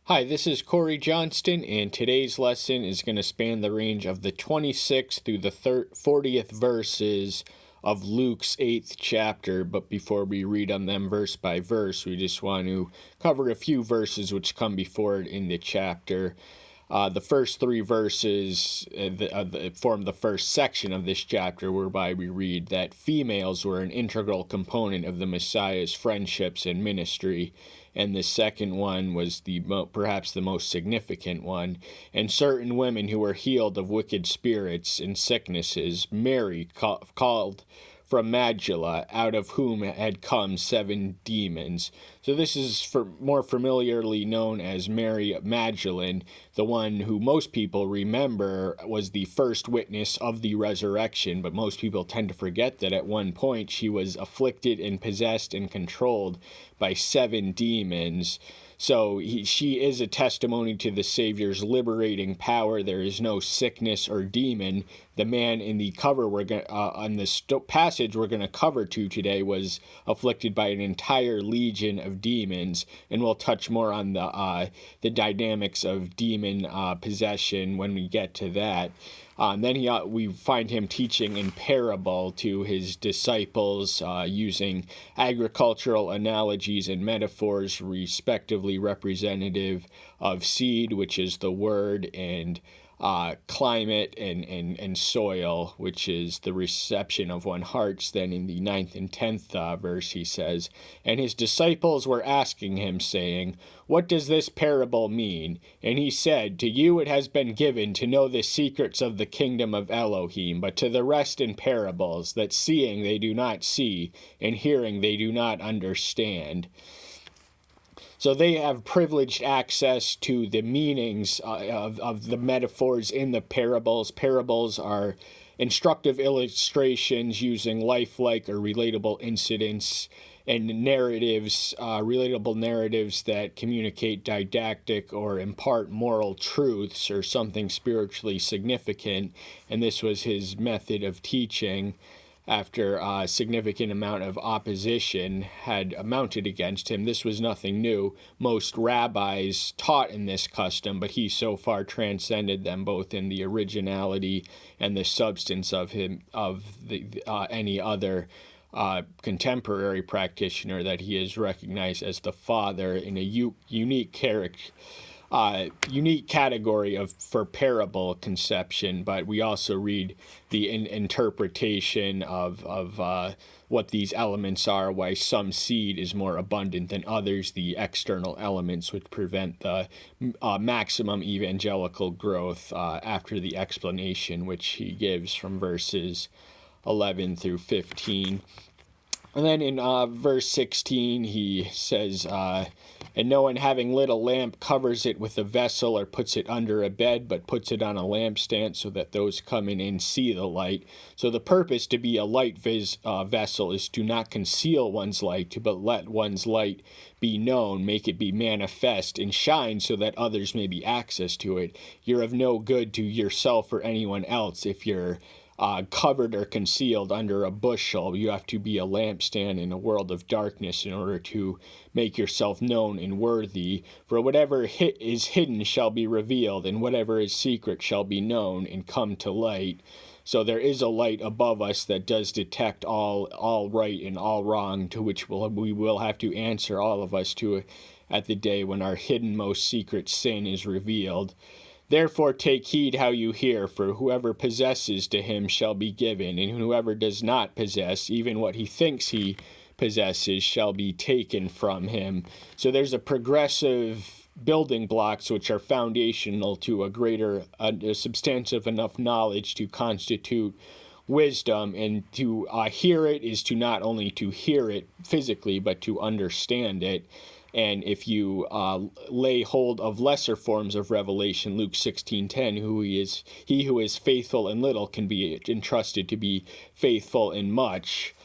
Hi, this is Corey Johnston, and today's lesson is going to span the range of the 26th through the 40th verses of Luke's 8th chapter. But before we read on them verse by verse, we just want to cover a few verses which come before it in the chapter. The first three verses form the first section of this chapter, whereby we read that females were an integral component of the Messiah's friendships and ministry, and the second one was perhaps the most significant one. And certain women who were healed of wicked spirits and sicknesses, Mary called from Magdala, out of whom had come 7 demons. So this is more familiarly known as Mary Magdalene, the one who most people remember was the first witness of the resurrection, but most people tend to forget that at one point she was afflicted and possessed and controlled by 7 demons. So she is a testimony to the Savior's liberating power. There is no sickness or demon. The man in the cover on this passage we're going to cover today was afflicted by an entire legion of demons, and we'll touch more on the dynamics of demon possession when we get to that. Then we find him teaching in parable to his disciples, using agricultural analogies and metaphors, respectively representative of seed, which is the word, and climate and soil, which is the reception of one's hearts. Then in the 9th and 10th verse he says, "And his disciples were asking him, saying, 'What does this parable mean?' And he said, 'To you it has been given to know the secrets of the kingdom of Elohim, but to the rest in parables, that seeing they do not see, and hearing they do not understand.'" So they have privileged access to the meanings of the metaphors in the parables. Parables are instructive illustrations using lifelike or relatable incidents and narratives, relatable narratives that communicate didactic or impart moral truths or something spiritually significant. And this was his method of teaching after a significant amount of opposition had mounted against him. This was nothing new. Most rabbis taught in this custom, but he so far transcended them both in the originality and the substance of any other contemporary practitioner that he is recognized as the father in a unique category for parable conception. But we also read the interpretation of what these elements are, why some seed is more abundant than others, the external elements which prevent the maximum evangelical growth after the explanation which he gives from verses 11 through 15. And then in verse 16, he says, "And no one having lit a lamp covers it with a vessel or puts it under a bed, but puts it on a lampstand so that those coming in see the light." So the purpose to be a light vessel is to not conceal one's light, but let one's light be known, make it be manifest, and shine so that others may be access to it. You're of no good to yourself or anyone else if you're covered or concealed under a bushel. You have to be a lampstand in a world of darkness in order to make yourself known and worthy. For whatever is hidden shall be revealed, and whatever is secret shall be known and come to light. So there is a light above us that does detect all right and all wrong, to which we will have to answer, all of us, to at the day when our hidden most secret sin is revealed. "Therefore take heed how you hear, for whoever possesses to him shall be given, and whoever does not possess, even what he thinks he possesses, shall be taken from him." So there's a progressive building blocks which are foundational to a substantive enough knowledge to constitute wisdom, and to hear it is to not only to hear it physically, but to understand it. And if you lay hold of lesser forms of revelation, Luke 16:10, he who is faithful in little can be entrusted to be faithful in much.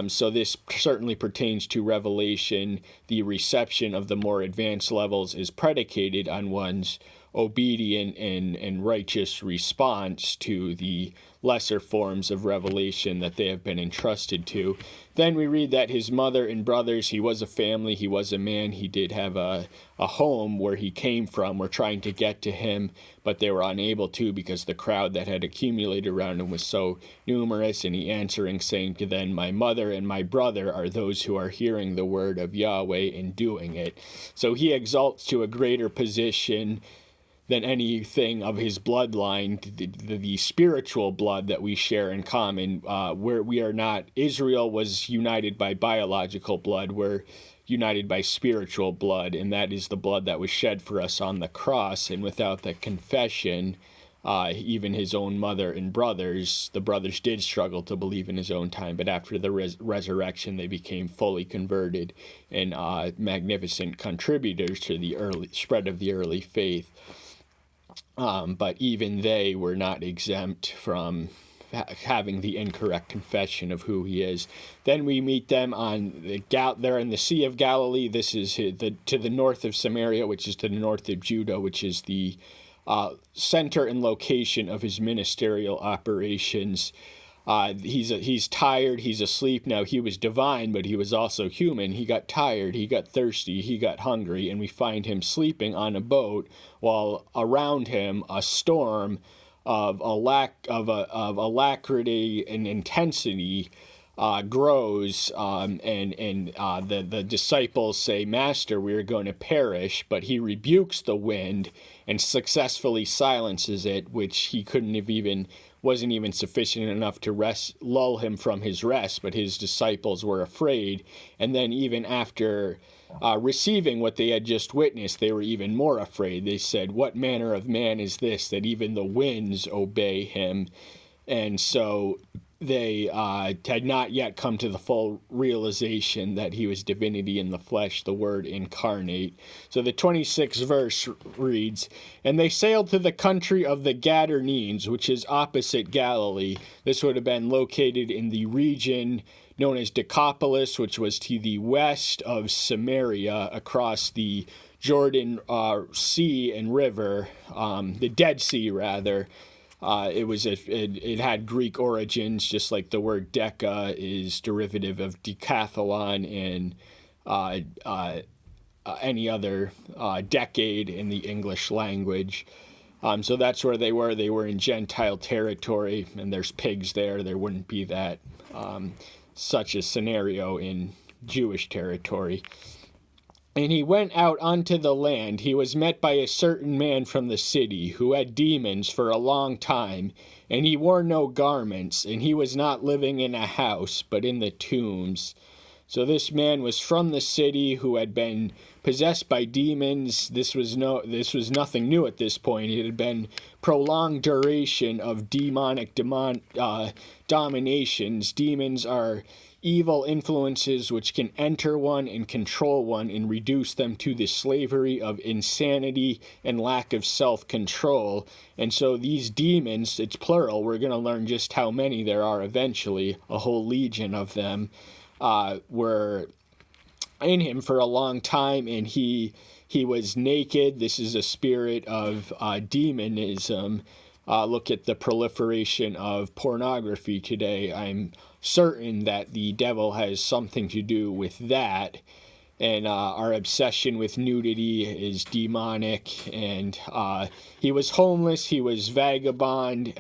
So this certainly pertains to revelation. The reception of the more advanced levels is predicated on one's obedient and righteous response to the lesser forms of revelation that they have been entrusted to. Then we read that his mother and brothers, he was a family, he was a man, he did have a home where he came from, were trying to get to him, but they were unable to because the crowd that had accumulated around him was so numerous. And he answering, saying to them, my mother and my brother are those who are hearing the word of Yahweh and doing it. So he exalts to a greater position than anything of his bloodline, the spiritual blood that we share in common, where we are not. Israel was united by biological blood. We're united by spiritual blood, and that is the blood that was shed for us on the cross. And without the confession, even his own mother and brothers, the brothers did struggle to believe in his own time, but after the resurrection, they became fully converted and magnificent contributors to the early spread of the early faith. But even they were not exempt from having the incorrect confession of who he is. Then we meet them on they're in the Sea of Galilee. This is to the north of Samaria, which is to the north of Judah, which is the center and location of his ministerial operations. He's tired, he's asleep. Now, he was divine, but he was also human. He got tired, he got thirsty, he got hungry, and we find him sleeping on a boat while around him a storm of alacrity and intensity grows, and the disciples say, Master, we are going to perish, but he rebukes the wind and successfully silences it, which he wasn't even sufficient enough to lull him from his rest, but his disciples were afraid. And then even after receiving what they had just witnessed, they were even more afraid. They said, what manner of man is this, that even the winds obey him? And so they had not yet come to the full realization that he was divinity in the flesh, the Word incarnate. So the 26th verse reads, and they sailed to the country of the Gadarenes, which is opposite Galilee. This would have been located in the region known as Decapolis, which was to the west of Samaria, across the Jordan Sea and River, the Dead Sea, rather. It had Greek origins, just like the word deca is derivative of decathlon and any other decade in the English language. So that's where they were. They were in Gentile territory, and there's pigs there. There wouldn't be that such a scenario in Jewish territory. And he went out unto the land. He was met by a certain man from the city, who had demons for a long time, and he wore no garments, and he was not living in a house, but in the tombs. So this man was from the city, who had been possessed by demons. This was nothing new at this point. It had been prolonged duration of demonic dominations. Demons are evil influences which can enter one and control one and reduce them to the slavery of insanity and lack of self-control. And so these demons, it's plural, we're going to learn just how many there are eventually, a whole legion of them, were in him for a long time, and he was naked. This is a spirit of demonism. Look at the proliferation of pornography today. I'm certain that the devil has something to do with that, and our obsession with nudity is demonic. And he was homeless, he was vagabond,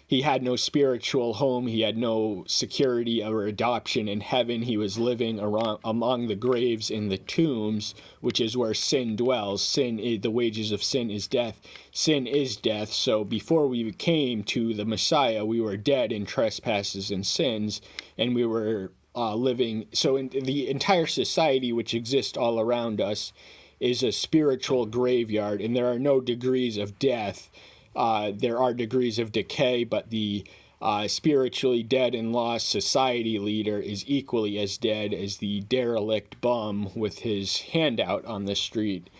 he had no spiritual home, he had no security or adoption in heaven. He was living among the graves in the tombs, which is where sin dwells. The wages of sin is death. Sin is death. So before we came to the Messiah, we were dead in trespasses and sins, and we were living. So in the entire society which exists all around us is a spiritual graveyard, and there are no degrees of death. There are degrees of decay, but the spiritually dead and lost society leader is equally as dead as the derelict bum with his handout on the street.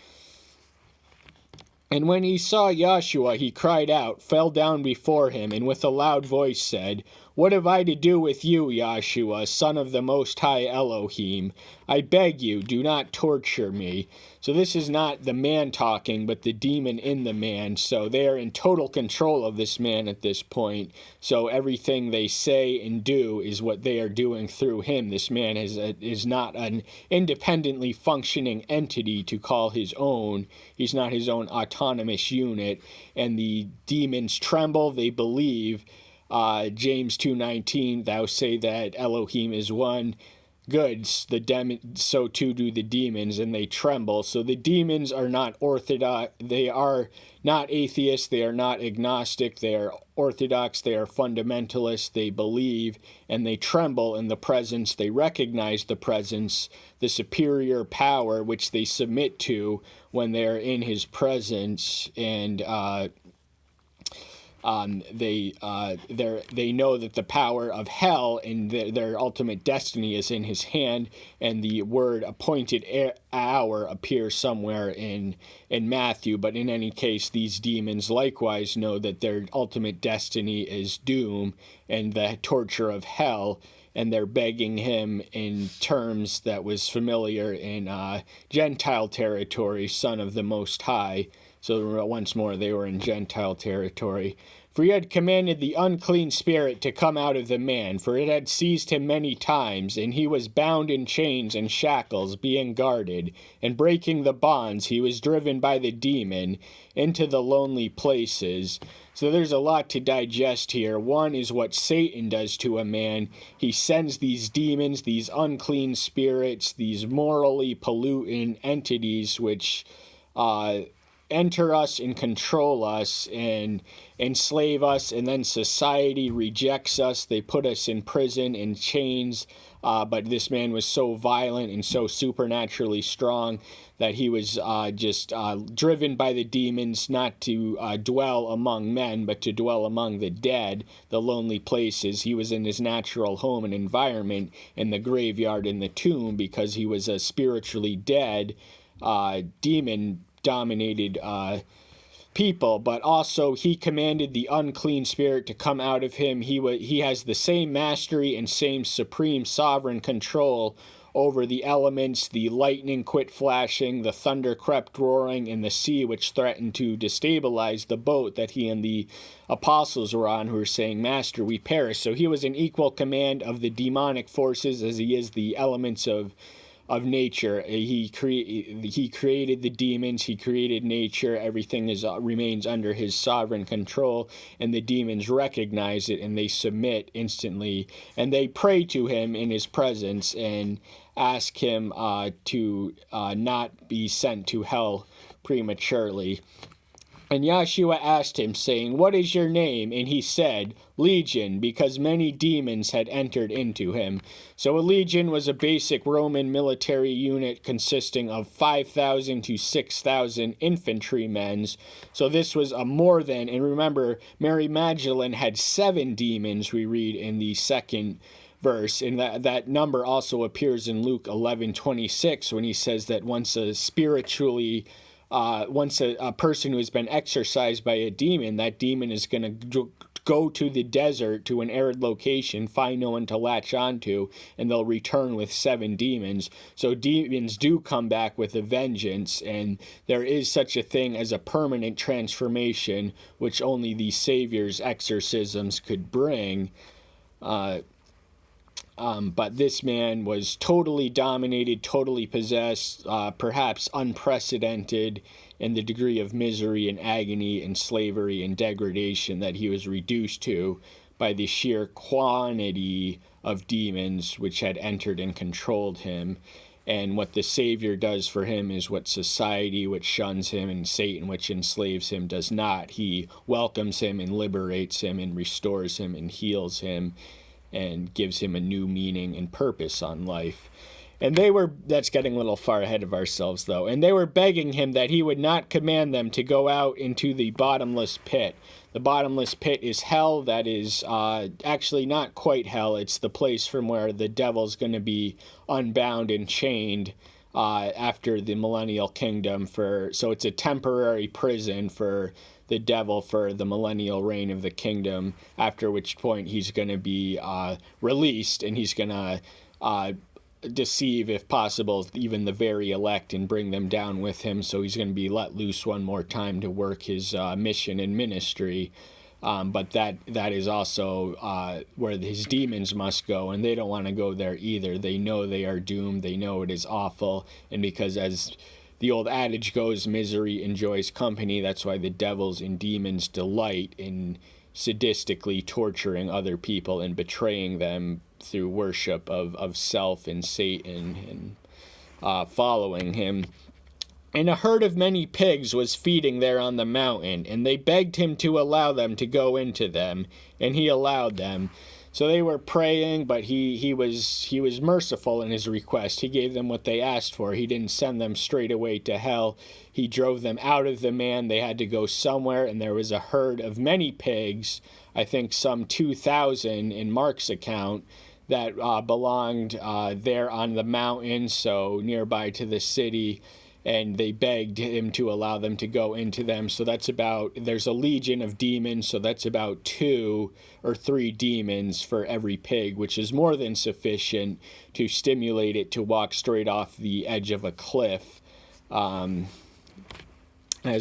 And when he saw Yahshua, he cried out, fell down before him, and with a loud voice said, "What have I to do with you, Yahshua, son of the Most High Elohim? I beg you, do not torture me." So this is not the man talking, but the demon in the man. So they are in total control of this man at this point. So everything they say and do is what they are doing through him. This man is not an independently functioning entity to call his own. He's not his own autonomous unit. And the demons tremble, they believe. James 2:19, thou say that Elohim is one. Good, so too do the demons, and they tremble. So the demons are not orthodox. They are not atheists. They are not agnostic. They are orthodox. They are fundamentalists. They believe, and they tremble in the presence. They recognize the presence, the superior power which they submit to when they're in his presence, and they know that the power of hell and their ultimate destiny is in his hand, and the word appointed hour appears somewhere in Matthew. But in any case, these demons likewise know that their ultimate destiny is doom and the torture of hell, and they're begging him in terms that was familiar in Gentile territory, son of the Most High. So once more, they were in Gentile territory. For he had commanded the unclean spirit to come out of the man, for it had seized him many times, and he was bound in chains and shackles, being guarded. And breaking the bonds, he was driven by the demon into the lonely places. So there's a lot to digest here. One is what Satan does to a man. He sends these demons, these unclean spirits, these morally polluting entities, which enter us and control us and enslave us, and then society rejects us. They put us in prison, in chains, but this man was so violent and so supernaturally strong that he was just driven by the demons not to dwell among men, but to dwell among the dead, the lonely places. He was in his natural home and environment, in the graveyard, in the tomb, because he was a spiritually dead, demon-dominated people. But also he commanded the unclean spirit to come out of him. He has the same mastery and same supreme sovereign control over the elements. The lightning quit flashing, the thunder crept roaring, and the sea which threatened to destabilize the boat that he and the apostles were on, who were saying, "Master, we perish." So he was in equal command of the demonic forces as he is the elements of nature. He created the demons. He created nature. Everything remains under his sovereign control, and the demons recognize it, and they submit instantly, and they pray to him in his presence and ask him to not be sent to hell prematurely. And Yahshua asked him, saying, "What is your name?" And he said, "Legion," because many demons had entered into him. So a legion was a basic Roman military unit consisting of 5,000 to 6,000 infantrymen. So this was a more than, and remember, Mary Magdalene had 7 demons, we read in the second verse, and that number also appears in Luke 11:26 when he says that once a person who has been exorcised by a demon, that demon is going to go to the desert, to an arid location, find no one to latch onto, and they'll return with 7 demons. So demons do come back with a vengeance, and there is such a thing as a permanent transformation, which only the Savior's exorcisms could bring. But this man was totally dominated, totally possessed, perhaps unprecedented in the degree of misery and agony and slavery and degradation that he was reduced to by the sheer quantity of demons which had entered and controlled him. And what the Savior does for him is what society, which shuns him, and Satan, which enslaves him, does not. He welcomes him and liberates him and restores him and heals him and gives him a new meaning and purpose on life. And that's getting a little far ahead of ourselves, though. And they were begging him that he would not command them to go out into the bottomless pit. The bottomless pit is hell. That is actually not quite hell. It's the place from where the devil's going to be unbound and chained after the millennial kingdom so it's a temporary prison for the devil for the millennial reign of the kingdom, after which point he's going to be released, and he's going to deceive, if possible, even the very elect and bring them down with him. So he's going to be let loose one more time to work his mission and ministry. But that is also where his demons must go, and they don't want to go there either. They know they are doomed. They know it is awful, and because, as the old adage goes, misery enjoys company, that's why the devils and demons delight in sadistically torturing other people and betraying them through worship of self and Satan and following him. And a herd of many pigs was feeding there on the mountain, and they begged him to allow them to go into them, and he allowed them. So they were praying, but he was merciful in his request. He gave them what they asked for. He didn't send them straight away to hell. He drove them out of the man. They had to go somewhere, and there was a herd of many pigs, I think some 2,000 in Mark's account, that belonged there on the mountain, so nearby to the city. And they begged him to allow them to go into them. So there's a legion of demons, so that's about 2 or 3 demons for every pig, which is more than sufficient to stimulate it to walk straight off the edge of a cliff, as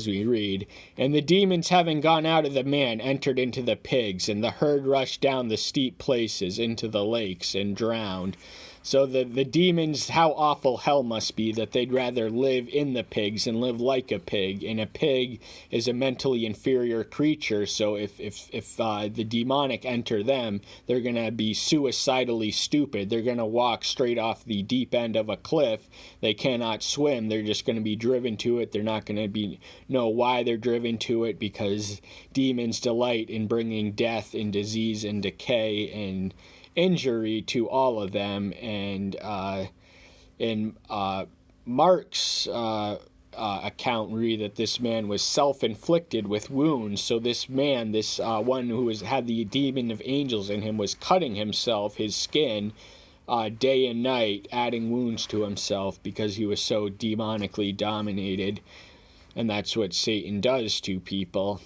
we read. And the demons, having gone out of the man, entered into the pigs, and the herd rushed down the steep places into the lakes and drowned. So the demons, how awful hell must be that they'd rather live in the pigs and live like a pig. And a pig is a mentally inferior creature, so if the demonic enter them, they're going to be suicidally stupid. They're going to walk straight off the deep end of a cliff. They cannot swim. They're just going to be driven to it. They're not going to know why they're driven to it, because demons delight in bringing death and disease and decay and injury to all of them. And in Mark's account, we read that this man was self-inflicted with wounds. So this man, this one who had the demon of angels in him, was cutting himself, his skin, day and night, adding wounds to himself because he was so demonically dominated. And that's what Satan does to people.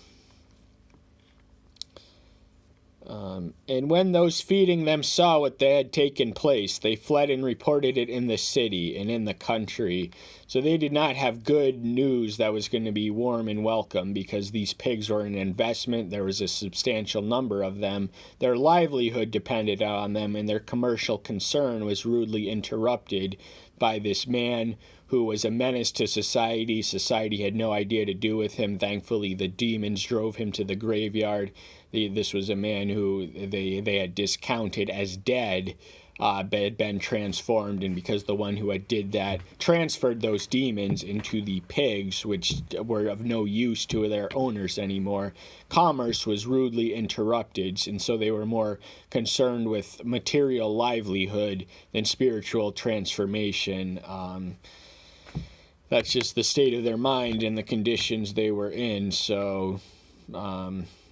And when those feeding them saw what they had taken place, they fled and reported it in the city and in the country. So they did not have good news that was going to be warm and welcome, because these pigs were an investment. There was a substantial number of them. Their livelihood depended on them, and their commercial concern was rudely interrupted by this man who was a menace to society. Society had no idea to do with him. Thankfully, the demons drove him to the graveyard. This was a man who they had discounted as dead, but had been transformed, and because the one who had did that transferred those demons into the pigs, which were of no use to their owners anymore, commerce was rudely interrupted, and so they were more concerned with material livelihood than spiritual transformation. That's just the state of their mind and the conditions they were in. So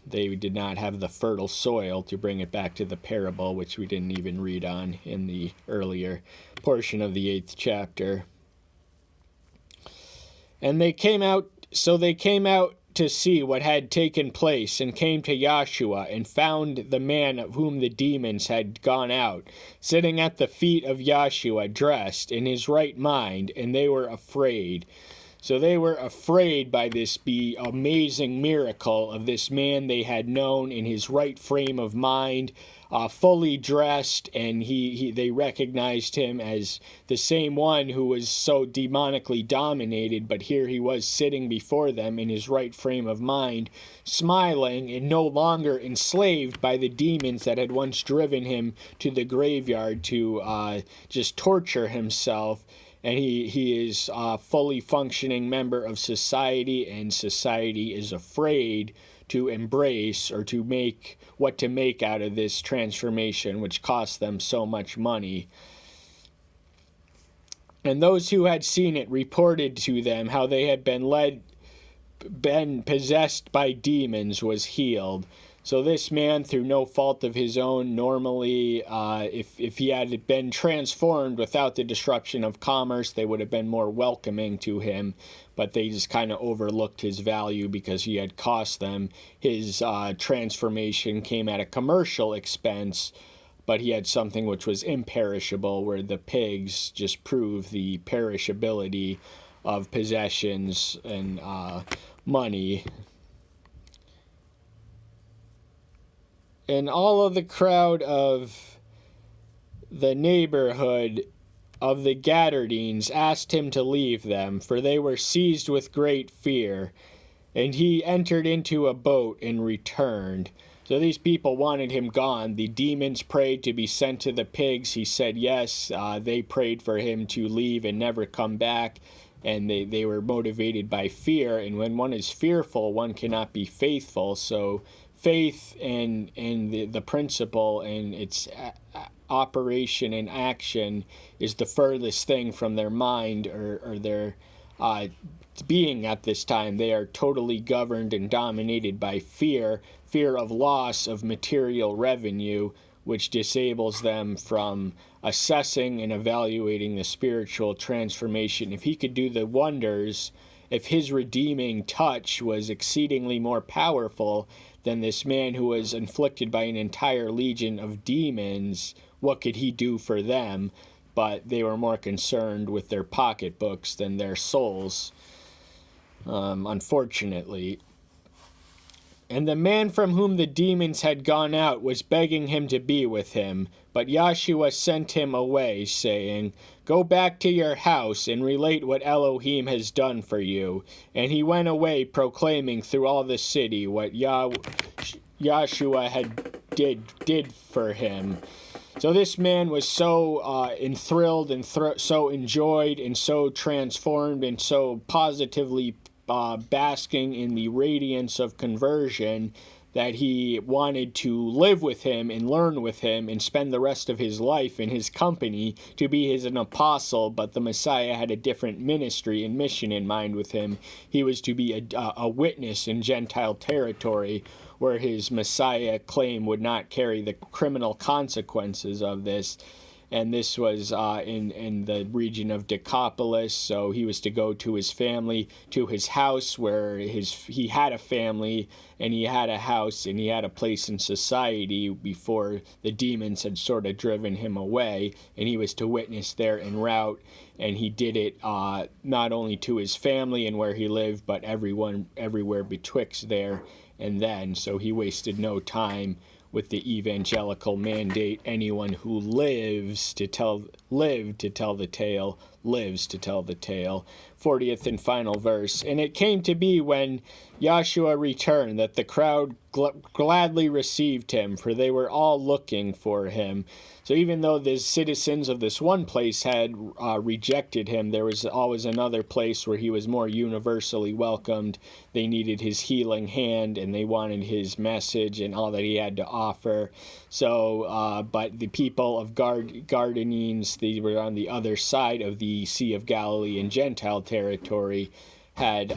they did not have the fertile soil, to bring it back to the parable, which we didn't even read on in the earlier portion of the 8th chapter. And they came out to see what had taken place, and came to Joshua, and found the man of whom the demons had gone out, sitting at the feet of Joshua, dressed in his right mind, and they were afraid. So they were afraid by this amazing miracle of this man they had known in his right frame of mind, fully dressed, and they recognized him as the same one who was so demonically dominated, but here he was sitting before them in his right frame of mind, smiling and no longer enslaved by the demons that had once driven him to the graveyard to just torture himself. And he is a fully functioning member of society, and society is afraid to embrace or to make out of this transformation, which cost them so much money. And those who had seen it reported to them how they had been possessed by demons was healed. So this man, through no fault of his own, normally, if he had been transformed without the disruption of commerce, they would have been more welcoming to him. But they just kind of overlooked his value because he had cost them. His transformation came at a commercial expense, but he had something which was imperishable, where the pigs just prove the perishability of possessions and money. And all of the crowd of the neighborhood of the Gadarenes asked him to leave them, for they were seized with great fear. And he entered into a boat and returned. So these people wanted him gone. The demons prayed to be sent to the pigs. He said yes. They prayed for him to leave and never come back. And they were motivated by fear. And when one is fearful, one cannot be faithful. So faith and the principle and its operation and action is the furthest thing from their mind or their being at this time. They are totally governed and dominated by fear of loss of material revenue, which disables them from assessing and evaluating the spiritual transformation. If he could do the wonders, if his redeeming touch was exceedingly more powerful than this man who was inflicted by an entire legion of demons, what could he do for them? But they were more concerned with their pocketbooks than their souls, unfortunately. And the man from whom the demons had gone out was begging him to be with him. But Yahshua sent him away, saying, "Go back to your house and relate what Elohim has done for you." And he went away proclaiming through all the city what Yahshua had did for him. So this man was so enthralled and so enjoyed and so transformed and so positively basking in the radiance of conversion that he wanted to live with him and learn with him and spend the rest of his life in his company, to be an apostle. But the Messiah had a different ministry and mission in mind with him. He was to be a witness in Gentile territory, where his Messiah claim would not carry the criminal consequences of this. And this was in the region of Decapolis, so he was to go to his family, to his house, where he had a family, and he had a house, and he had a place in society before the demons had sort of driven him away, and he was to witness there en route, and he did it not only to his family and where he lived, but everywhere betwixt there and then. So he wasted no time with the evangelical mandate. Anyone who lives to tell the tale, lives to tell the tale. 40th and final verse. And it came to be when Yahshua returned that the crowd gladly received him, for they were all looking for him. So even though the citizens of this one place had rejected him, there was always another place where he was more universally welcomed. They needed his healing hand, and they wanted his message and all that he had to offer. So, but the people of Gadarenes, they were on the other side of the Sea of Galilee in Gentile territory, had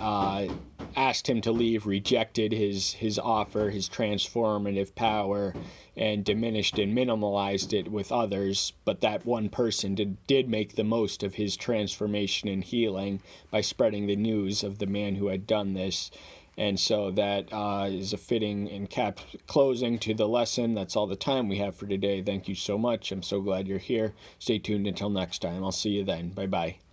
asked him to leave, rejected his offer, his transformative power, and diminished and minimalized it with others. But that one person did make the most of his transformation and healing by spreading the news of the man who had done this. And so that is a fitting and closing to the lesson. That's all the time we have for today. Thank you so much. I'm so glad you're here. Stay tuned until next time. I'll see you then. Bye-bye.